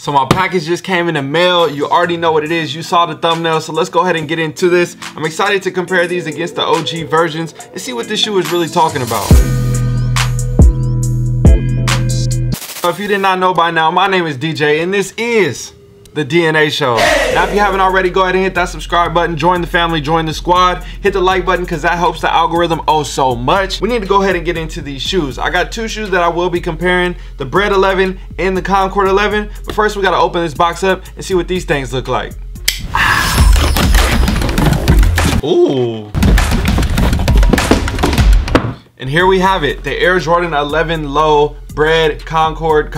So my package just came in the mail. You already know what it is. You saw the thumbnail, so let's go ahead and get into this. I'm excited to compare these against the OG versions and see what this shoe is really talking about. If you did not know by now, my name is DJ and this is the DNA Show. Now, if you haven't already, go ahead and hit that subscribe button, join the family, join the squad, hit the like button because that helps the algorithm oh so much. We need to go ahead and get into these shoes. I got two shoes that I will be comparing, the Bred 11 and the Concord 11. But first, we got to open this box up and see what these things look like. Ooh. And here we have it, the Air Jordan 11 Low Bred, Concord,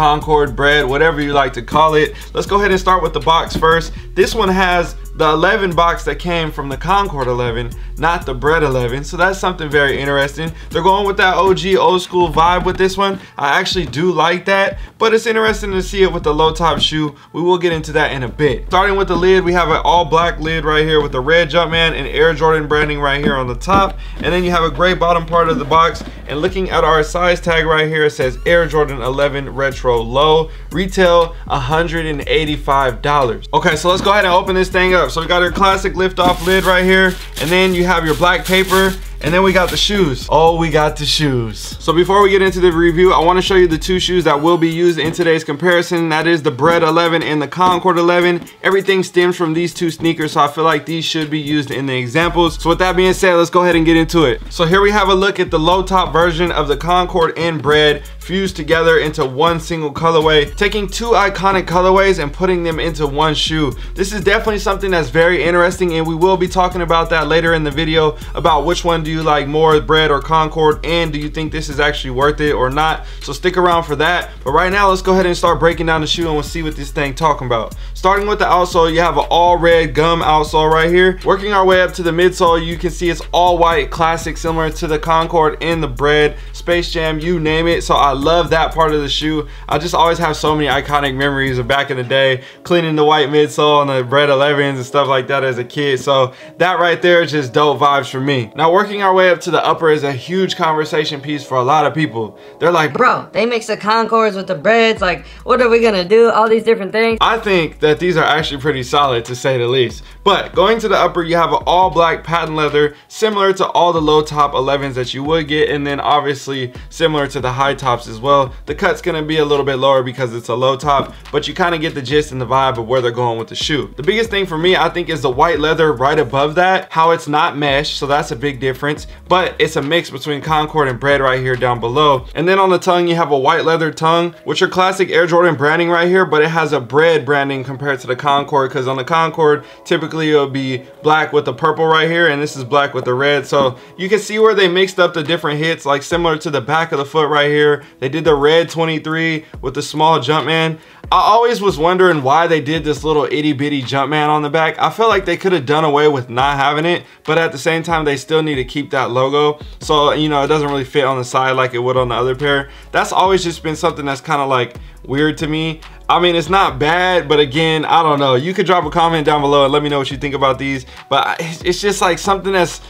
Bred, whatever you like to call it. Let's go ahead and start with the box first. This one has the 11 box that came from the Concord 11, not the Bred 11. So that's something very interesting. They're going with that OG old school vibe with this one. I actually do like that, but it's interesting to see it with the low top shoe. We will get into that in a bit. Starting with the lid, we have an all black lid right here with the red Jumpman and Air Jordan branding right here on the top. And then you have a gray bottom part of the box. And looking at our size tag right here, it says Air Jordan 11 Retro Low, retail $185. Okay, so let's go ahead and open this thing up. So we got our classic lift off lid right here, and then you have your black paper, and then we got the shoes. Oh, we got the shoes. So before we get into the review, I want to show you the two shoes that will be used in today's comparison. That is the Bred 11 and the Concord 11. Everything stems from these two sneakers, so I feel like these should be used in the examples. So with that being said, let's go ahead and get into it. So here we have a look at the low top version of the Concord and Bred fused together into one single colorway, taking two iconic colorways and putting them into one shoe. This is definitely something that's very interesting, and we will be talking about that later in the video about which one do you like more, Bred or Concord, and do you think this is actually worth it or not. So stick around for that. But right now, let's go ahead and start breaking down the shoe and we'll see what this thing talking about. Starting with the outsole, you have an all red gum outsole right here. Working our way up to the midsole, you can see it's all white, classic, similar to the Concord and the Bred, Space Jam, you name it. So I love that part of the shoe. I just always have so many iconic memories of back in the day, cleaning the white midsole on the Bred 11s and stuff like that as a kid. So that right there is just dope vibes for me. Now, working our way up to the upper is a huge conversation piece for a lot of people. They're like, bro, they mix the Concords with the Breds, like what are we gonna do, all these different things. I think that these are actually pretty solid, to say the least. But going to the upper, you have an all black patent leather, similar to all the low top 11s that you would get, and then obviously similar to the high tops as well. The cut's gonna be a little bit lower because it's a low top, but you kind of get the gist and the vibe of where they're going with the shoe. The biggest thing for me, I think, is the white leather right above that, how it's not mesh, so that's a big difference, but it's a mix between Concord and Bred right here down below. And then on the tongue, you have a white leather tongue, which are classic Air Jordan branding right here, but it has a Bred branding compared to the Concord, because on the Concord, typically it'll be black with the purple right here, and this is black with the red. So you can see where they mixed up the different hits, like similar to the back of the foot right here. They did the red 23 with the small Jumpman. I always was wondering why they did this little itty bitty Jumpman on the back. I feel like they could have done away with not having it, but at the same time, they still need to keep that logo. So, you know, it doesn't really fit on the side like it would on the other pair. That's always just been something that's kind of like weird to me. I mean, it's not bad, but again, I don't know. You could drop a comment down below and let me know what you think about these, but it's just like something that's,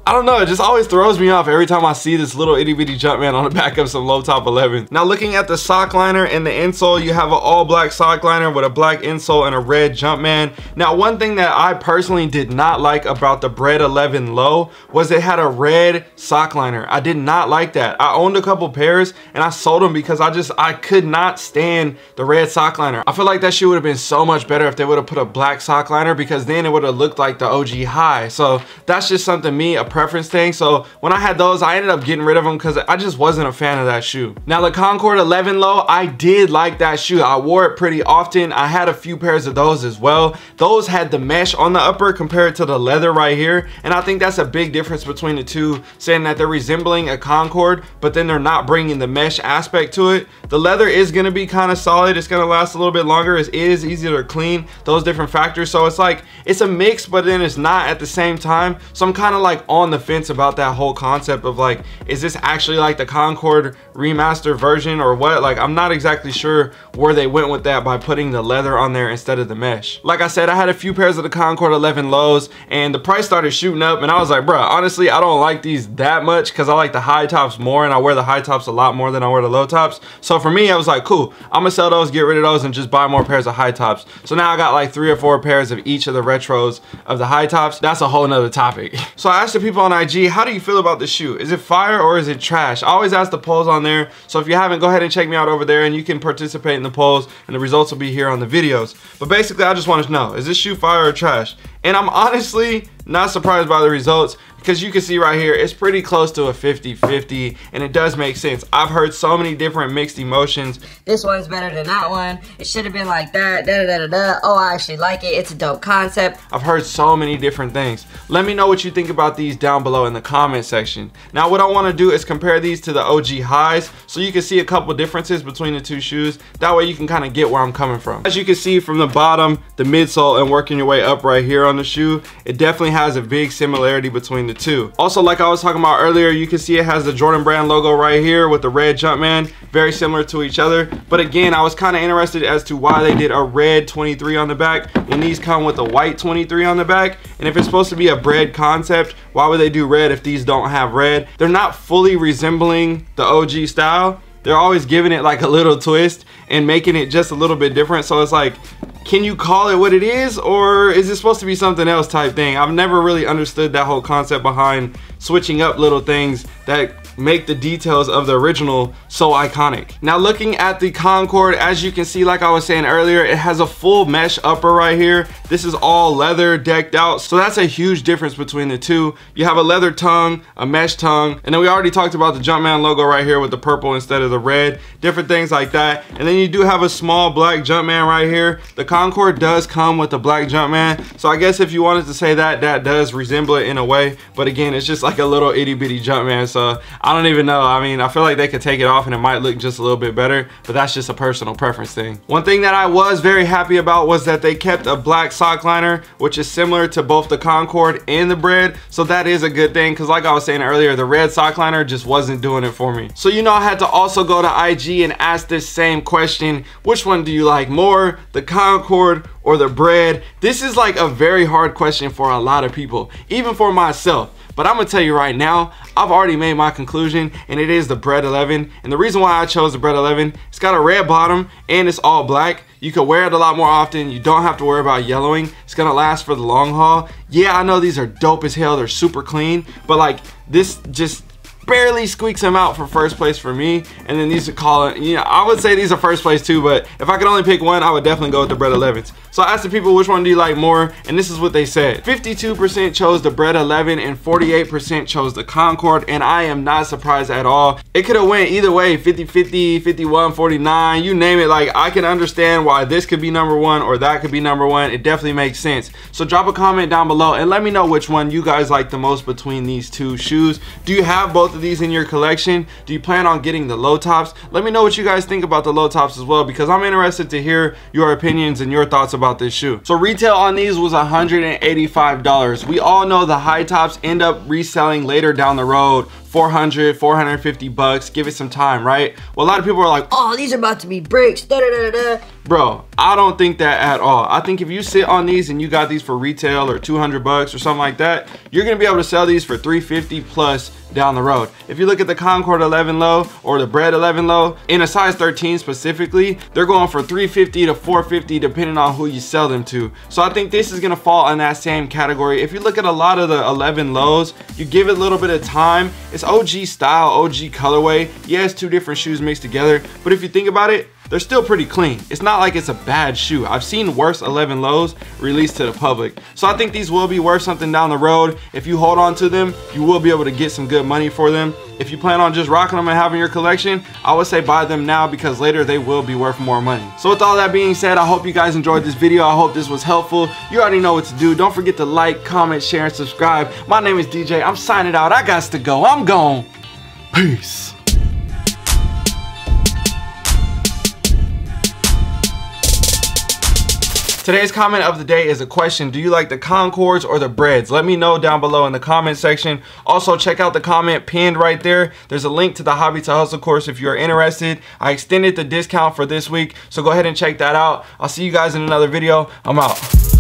I don't know, it just always throws me off every time I see this little itty bitty Jumpman on the back of some low top 11. Now, looking at the sock liner and the insole, you have an all black sock liner with a black insole and a red Jumpman. Now, one thing that I personally did not like about the Bred 11 Low was it had a red sock liner. I did not like that. I owned a couple pairs and I sold them because I could not stand the red sock liner. I feel like that shoe would have been so much better if they would have put a black sock liner, because then it would have looked like the OG high. So that's just something a preference thing. So when I had those, I ended up getting rid of them because I just wasn't a fan of that shoe. Now, the Concord 11 Low, I did like that shoe. I wore it pretty often. I had a few pairs of those as well. Those had the mesh on the upper compared to the leather right here, and I think that's a big difference between the two, saying that they're resembling a Concord, but then they're not bringing the mesh aspect to it. The leather is going to be kind of solid. It's going to last a little bit longer. It is easier to clean, those different factors. So it's like, it's a mix, but then it's not at the same time. So I'm kind of like on on the fence about that whole concept of like, is this actually like the Concord remaster version or what? Like, I'm not exactly sure where they went with that by putting the leather on there instead of the mesh. Like I said, I had a few pairs of the Concord 11 lows and the price started shooting up, and I was like, bruh, honestly, I don't like these that much because I like the high tops more, and I wear the high tops a lot more than I wear the low tops. So for me, I was like, cool, I'm gonna sell those, get rid of those, and just buy more pairs of high tops. So now I got like 3 or 4 pairs of each of the retros of the high tops. That's a whole nother topic. So I asked the people on IG, how do you feel about the shoe? Is it fire or is it trash? I always ask the polls on there. So if you haven't, go ahead and check me out over there and you can participate in the polls, and the results will be here on the videos. But basically, I just want to know, is this shoe fire or trash? And I'm honestly not surprised by the results, because you can see right here, it's pretty close to a 50-50, and it does make sense. I've heard so many different mixed emotions. This one's better than that one. It should have been like that. Da da da da. Oh, I actually like it. It's a dope concept. I've heard so many different things. Let me know what you think about these down below in the comment section. Now, what I want to do is compare these to the OG highs, so you can see a couple differences between the two shoes. That way you can kind of get where I'm coming from. As you can see from the bottom, the midsole, and working your way up right here on the shoe, it definitely has a big similarity between the two. Also, like I was talking about earlier, you can see it has the Jordan Brand logo right here with the red Jumpman, very similar to each other. But again, I was kind of interested as to why they did a red 23 on the back when these come with a white 23 on the back. And if it's supposed to be a Bred concept, why would they do red if these don't have red? They're not fully resembling the OG style. They're always giving it like a little twist and making it just a little bit different. So it's like, can you call it what it is, or is it supposed to be something else type thing? I've never really understood that whole concept behind switching up little things that make the details of the original so iconic. Now, looking at the Concord, as you can see, like I was saying earlier, it has a full mesh upper right here. This is all leather decked out, so that's a huge difference between the two. You have a leather tongue, a mesh tongue, and then we already talked about the Jumpman logo right here with the purple instead of the red, different things like that. And then you do have a small black Jumpman right here. The Concord does come with the black Jumpman, so I guess if you wanted to say that, that does resemble it in a way, but again, it's just like a little itty bitty Jumpman, so I don't even know. I mean, I feel like they could take it off and it might look just a little bit better, but that's just a personal preference thing. One thing that I was very happy about was that they kept a black sock liner, which is similar to both the Concord and the Bred, so that is a good thing, because like I was saying earlier, the red sock liner just wasn't doing it for me. So you know, I had to also go to IG and ask this same question: which one do you like more, the Concord or the Bred? This is like a very hard question for a lot of people, even for myself. But I'm gonna tell you right now, I've already made my conclusion, and it is the Bred 11. And the reason why I chose the Bred 11, it's got a red bottom and it's all black. You can wear it a lot more often. You don't have to worry about yellowing. It's gonna last for the long haul. Yeah, I know these are dope as hell. They're super clean, but like, this just barely squeaks them out for first place for me. And then these are calling, you know, I would say these are first place too, but if I could only pick one, I would definitely go with the Bred 11s. So I asked the people, which one do you like more? And this is what they said. 52% chose the Bred 11 and 48% chose the Concord, and I am not surprised at all. It could have went either way, 50-50, 51-49, you name it. Like, I can understand why this could be number one or that could be number one. It definitely makes sense. So drop a comment down below and let me know which one you guys like the most between these two shoes. Do you have both of these in your collection? Do you plan on getting the low tops? Let me know what you guys think about the low tops as well, because I'm interested to hear your opinions and your thoughts about this shoe. So retail on these was $185. We all know the high tops end up reselling later down the road, 400, 450 bucks. Give it some time, right? Well, a lot of people are like, oh, these are about to be bricks. Da da da da. Bro, I don't think that at all. I think if you sit on these and you got these for retail or 200 bucks or something like that, you're gonna be able to sell these for 350 plus down the road. If you look at the Concord 11 low or the Bred 11 low, in a size 13 specifically, they're going for 350 to 450 depending on who you sell them to. So I think this is gonna fall in that same category. If you look at a lot of the 11 lows, you give it a little bit of time. It's OG style, OG colorway. Yeah, it's two different shoes mixed together, but if you think about it, they're still pretty clean. It's not like it's a bad shoe. I've seen worse 11 lows released to the public. So I think these will be worth something down the road. If you hold on to them, you will be able to get some good money for them. If you plan on just rocking them and having your collection, I would say buy them now, because later they will be worth more money. So with all that being said, I hope you guys enjoyed this video. I hope this was helpful. You already know what to do. Don't forget to like, comment, share, and subscribe. My name is DJ. I'm signing out. I got to go. I'm gone. Peace. Today's comment of the day is a question. Do you like the Concords or the Breds? Let me know down below in the comment section. Also, check out the comment pinned right there. There's a link to the Hobby to Hustle course if you're interested. I extended the discount for this week, so go ahead and check that out. I'll see you guys in another video. I'm out.